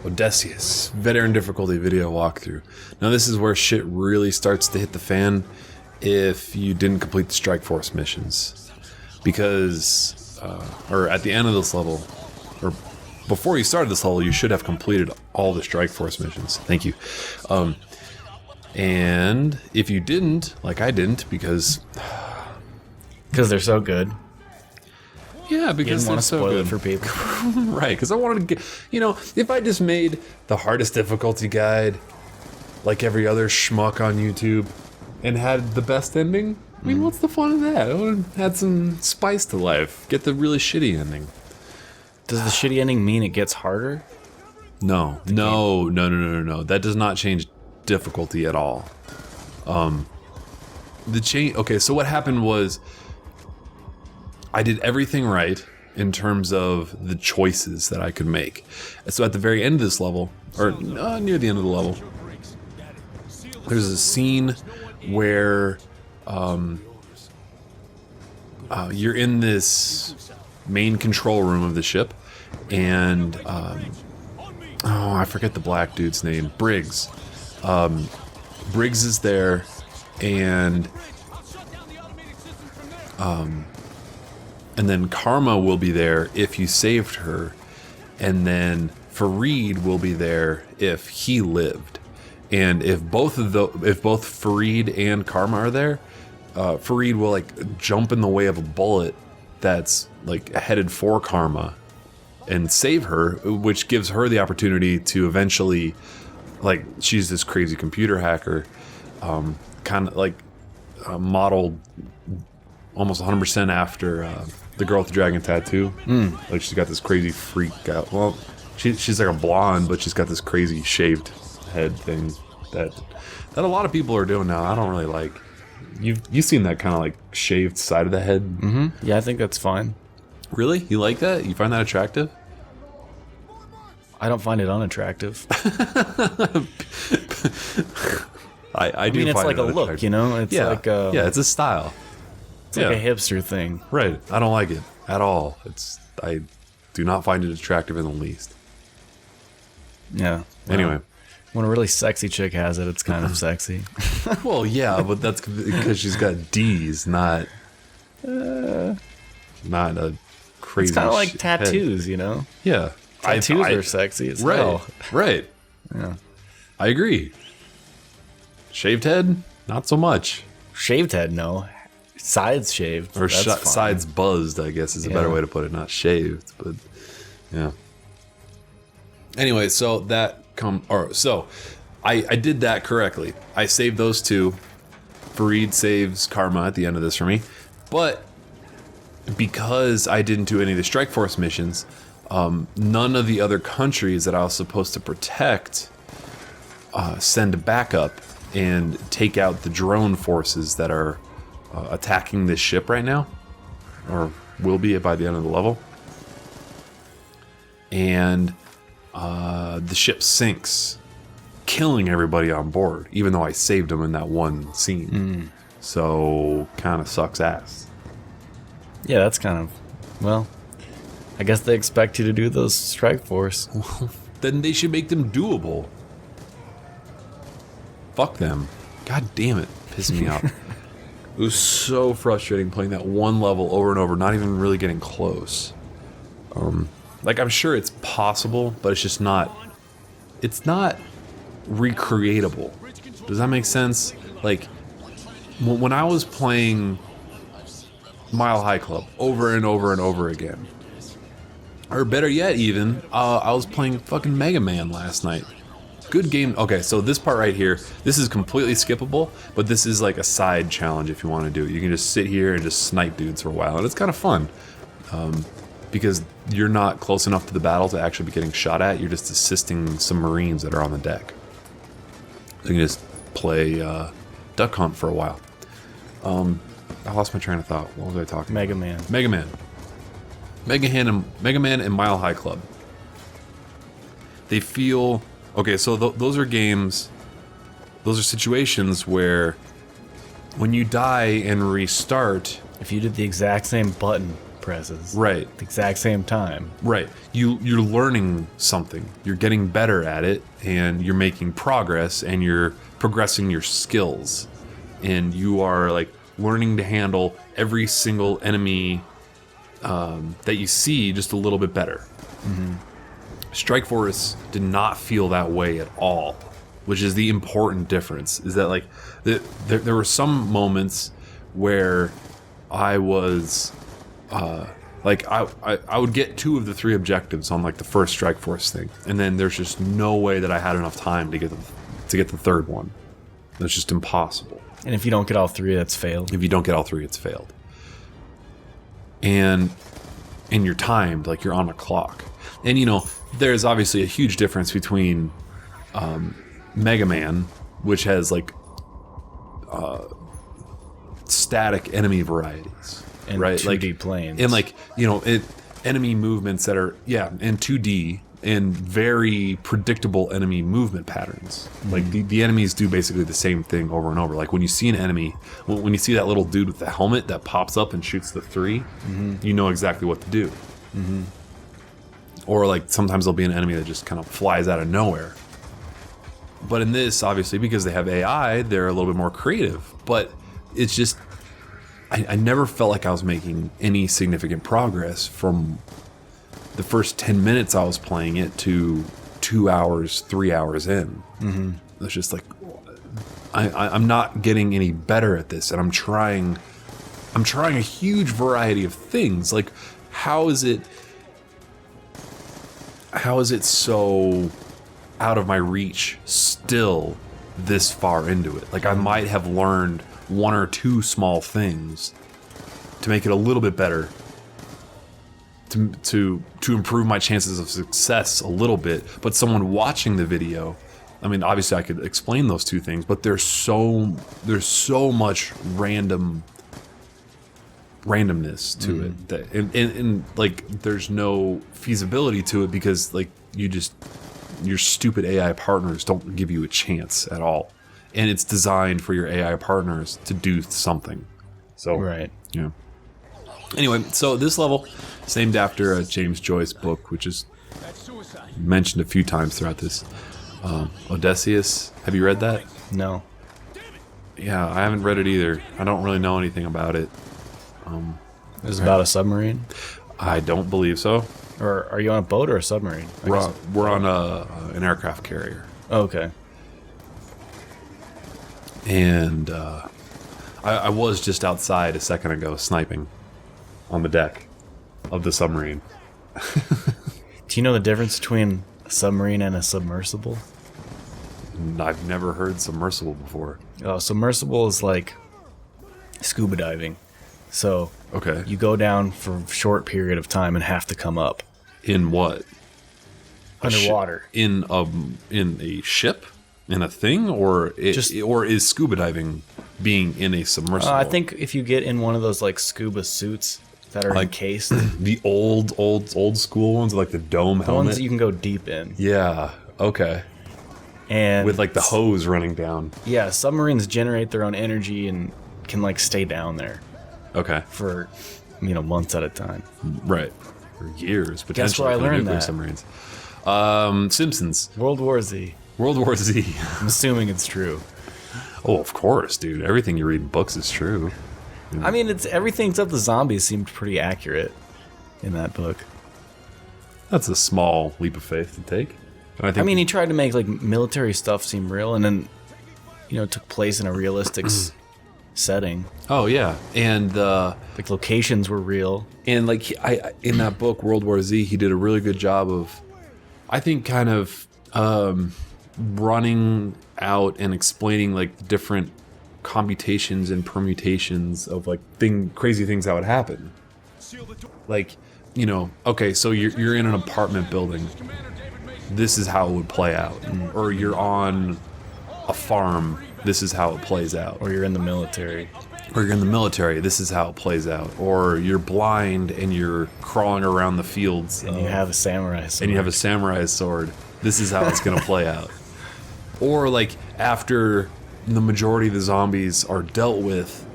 Odysseus, veteran difficulty video walkthrough. Now this is where shit really starts to hit the fan if you didn't complete the Strike Force missions. Because, or at the end of this level, or before you started this level, you should have completed all the Strike Force missions. Thank you. And if you didn't, like I didn't, because they're so good. Yeah, because you didn't want to so spoil good it for people. Right, because I wanted to get, you know, if I just made the hardest difficulty guide like every other schmuck on YouTube and had the best ending, I mean, what's the fun of that? I would have had some spice to life. Get the really shitty ending. Does the shitty ending mean it gets harder? No. That does not change difficulty at all. Okay, so what happened was I did everything right in terms of the choices that I could make. So at the very end of this level, or near the end of the level, there's a scene where you're in this main control room of the ship, and I forget the black dude's name. Briggs. Briggs is there, and then Karma will be there if you saved her, and then Fareed will be there if he lived. And if both Fareed and Karma are there, Fareed will like jump in the way of a bullet that's like headed for Karma and save her, which gives her the opportunity to eventually, like, she's this crazy computer hacker, kind of like modeled almost 100% after the girl with the dragon tattoo. Like, she's got this crazy freak out. Well, she's like a blonde, but she's got this crazy shaved head thing that a lot of people are doing now. I don't really like. You've seen that kind of like shaved side of the head? Mm-hmm. Yeah, I think that's fine. Really? You like that? You find that attractive? I don't find it unattractive. I do. I mean, it's find like it a look, you know? It's like yeah, it's a style. It's like a hipster thing. Right. I don't like it at all. I do not find it attractive in the least. Yeah. Anyway. When a really sexy chick has it, it's kind of sexy. Well, yeah, but that's because she's got D's, not a crazy. It's kind of like tattoos, head. you know? Yeah. Tattoos are sexy as hell. Right. Yeah. I agree. Shaved head, not so much. Shaved head, no. Sides shaved. Or sides buzzed, I guess is a better way to put it. Not shaved, but yeah. Anyway, so I did that correctly. I saved those two. Fareed saves Karma at the end of this for me. But because I didn't do any of the Strike Force missions, none of the other countries that I was supposed to protect send a backup and take out the drone forces that are attacking this ship right now, or will be by the end of the level. And the ship sinks, killing everybody on board, even though I saved them in that one scene. So, kind of sucks ass. Yeah, that's kind of, well, I guess they expect you to do those Strike Force. Then they should make them doable. Fuck them. God damn it. Pissing me off. It was so frustrating playing that one level over and over, not even really getting close. Like, I'm sure it's possible, but it's just not... It's not recreatable. Does that make sense? Like, when I was playing Mile High Club over and over and over again, or better yet even, I was playing fucking Mega Man last night. Good game. Okay, so this part right here, this is completely skippable, but this is like a side challenge if you want to do it. You can just sit here and just snipe dudes for a while, and it's kind of fun. Because you're not close enough to the battle to actually be getting shot at. You're just assisting some Marines that are on the deck. So you can just play Duck Hunt for a while. I lost my train of thought. What was I talking Mega about? Man. Mega Man and Mile High Club. They feel... Okay, so those are games... Those are situations where when you die and restart... If you did the exact same button presses. Right. At the exact same time. Right. You're learning something. You're getting better at it, and you're making progress, and you're progressing your skills. And you are like learning to handle every single enemy that you see just a little bit better. Mm-hmm. Strike Force did not feel that way at all, which is the important difference. Is that like there were some moments where I was like I would get 2 of the 3 objectives on like the first Strike Force thing, and then there's just no way that I had enough time to get the third one. It's just impossible. And if you don't get all 3, that's failed. If you don't get all 3, it's failed. And you're timed, like you're on a clock. And you know, there's obviously a huge difference between Mega Man, which has like static enemy varieties, and right? 2D like planes, and like, you know, enemy movements that are in 2D and very predictable enemy movement patterns. Mm-hmm. Like the enemies do basically the same thing over and over. Like when you see an enemy, when you see that little dude with the helmet that pops up and shoots the 3, mm-hmm. you know exactly what to do. Mm-hmm. Or like sometimes there'll be an enemy that just kind of flies out of nowhere. But in this, obviously, because they have AI, they're a little bit more creative. But it's just, I never felt like I was making any significant progress from the first 10 minutes I was playing it to 2 hours, 3 hours in. Mm-hmm. It's just like, I'm not getting any better at this, and I'm trying a huge variety of things. Like, how is it so out of my reach still this far into it? Like, I might have learned 1 or 2 small things to make it a little bit better, to improve my chances of success a little bit. But someone watching the video, I mean, obviously I could explain those 2 things, but there's so much randomness to it that and like there's no feasibility to it, because like your stupid AI partners don't give you a chance at all, and it's designed for your AI partners to do something. So right, yeah. Anyway, so this level is named after a James Joyce book, which is mentioned a few times throughout this. Odysseus. Have you read that? No. Yeah, I haven't read it either. I don't really know anything about it. Is it about a submarine? I don't believe so. Or are you on a boat or a submarine? We're on an aircraft carrier. Oh, okay. And I was just outside a second ago sniping on the deck of the submarine. Do you know the difference between a submarine and a submersible? I've never heard submersible before. Oh, submersible is like scuba diving. So okay, you go down for a short period of time and have to come up. In what? Underwater. In a ship? In a thing? Or is scuba diving being in a submersible? I think if you get in one of those like scuba suits that are like encased, the old school ones, like the dome helmet, ones that you can go deep in. Yeah. Okay. And with like the hose running down. Yeah, submarines generate their own energy and can like stay down there. Okay. For months at a time. Right. For years potentially. Guess where I learned that? Submarines. Simpsons. World War Z. World War Z. I'm assuming it's true. Oh, of course, dude. Everything you read in books is true. I mean, it's everything except the zombies seemed pretty accurate in that book. That's a small leap of faith to take. I mean, he tried to make like military stuff seem real, and then it took place in a realistic setting. Oh yeah, and like locations were real. And like in that book World War Z, he did a really good job of, I think, kind of running out and explaining like the different combutations and permutations of like crazy things that would happen. Like, okay, so you're in an apartment building. This is how it would play out. Or you're on a farm. This is how it plays out. Or you're in the military. This is how it plays out. Or you're blind and you're crawling around the fields. And you have a samurai sword. This is how it's going to play out. Or like after the majority of the zombies are dealt with,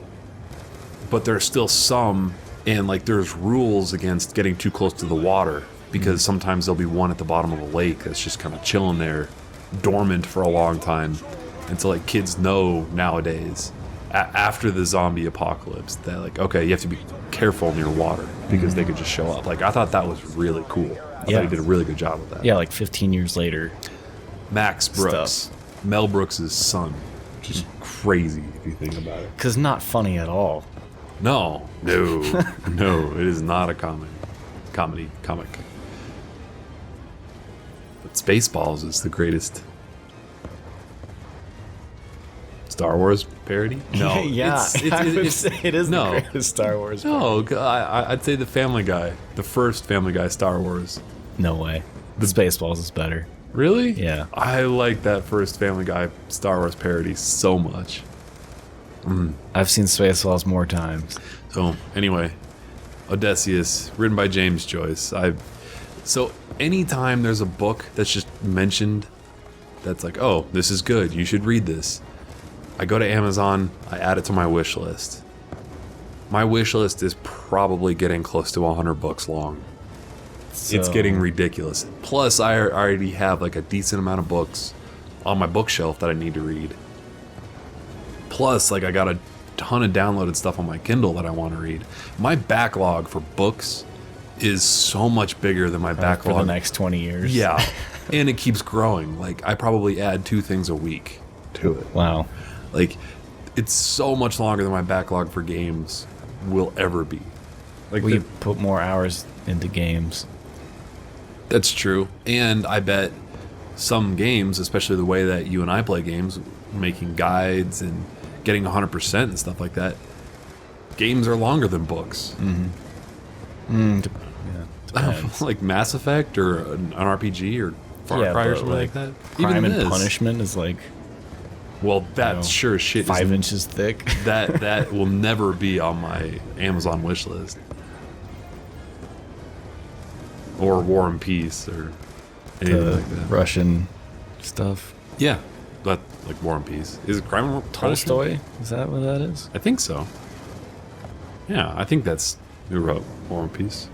but there's still some And like there's rules against getting too close to the water because sometimes there'll be one at the bottom of the lake that's just kind of chilling there, dormant for a long time. And so like kids know nowadays after the zombie apocalypse that like, okay, you have to be careful near water because they could just show up. Like I thought that was really cool. I thought he did a really good job with that. Yeah, like 15 years later. Max Brooks, Mel Brooks' son. Just crazy if you think about it. Because not funny at all. No, no, it is not a comic. But Spaceballs is the greatest Star Wars parody. No, Yeah, I would say it is no, the greatest Star Wars parody. No, I'd say the Family Guy, the first Family Guy Star Wars. No way. The Spaceballs is better. Really? Yeah. I like that first Family Guy Star Wars parody so much. I've seen Spaceballs more times. So anyway, Odysseus, written by James Joyce. So anytime there's a book that's just mentioned, that's like, oh, this is good, you should read this. I go to Amazon, I add it to my wish list. My wish list is probably getting close to 100 books long. It's getting ridiculous. Plus, I already have like a decent amount of books on my bookshelf that I need to read. Plus, like I got a ton of downloaded stuff on my Kindle that I want to read. My backlog for books is so much bigger than my backlog for the next 20 years. Yeah, and it keeps growing. Like I probably add 2 things a week to it. Wow. Like it's so much longer than my backlog for games will ever be. Like We put more hours into games. That's true, and I bet some games, especially the way that you and I play games, making guides and getting 100% and stuff like that, games are longer than books. Like Mass Effect or an RPG or Far Cry or something like that. Crime and Punishment is like, well, that sure as shit 5 inches thick. that will never be on my Amazon wish list. Or War and Peace or anything like that. Russian stuff. Yeah, but like War and Peace. Is it Crime and Punishment? Tolstoy? Is that what that is? I think so. Yeah, I think that's who wrote War and Peace.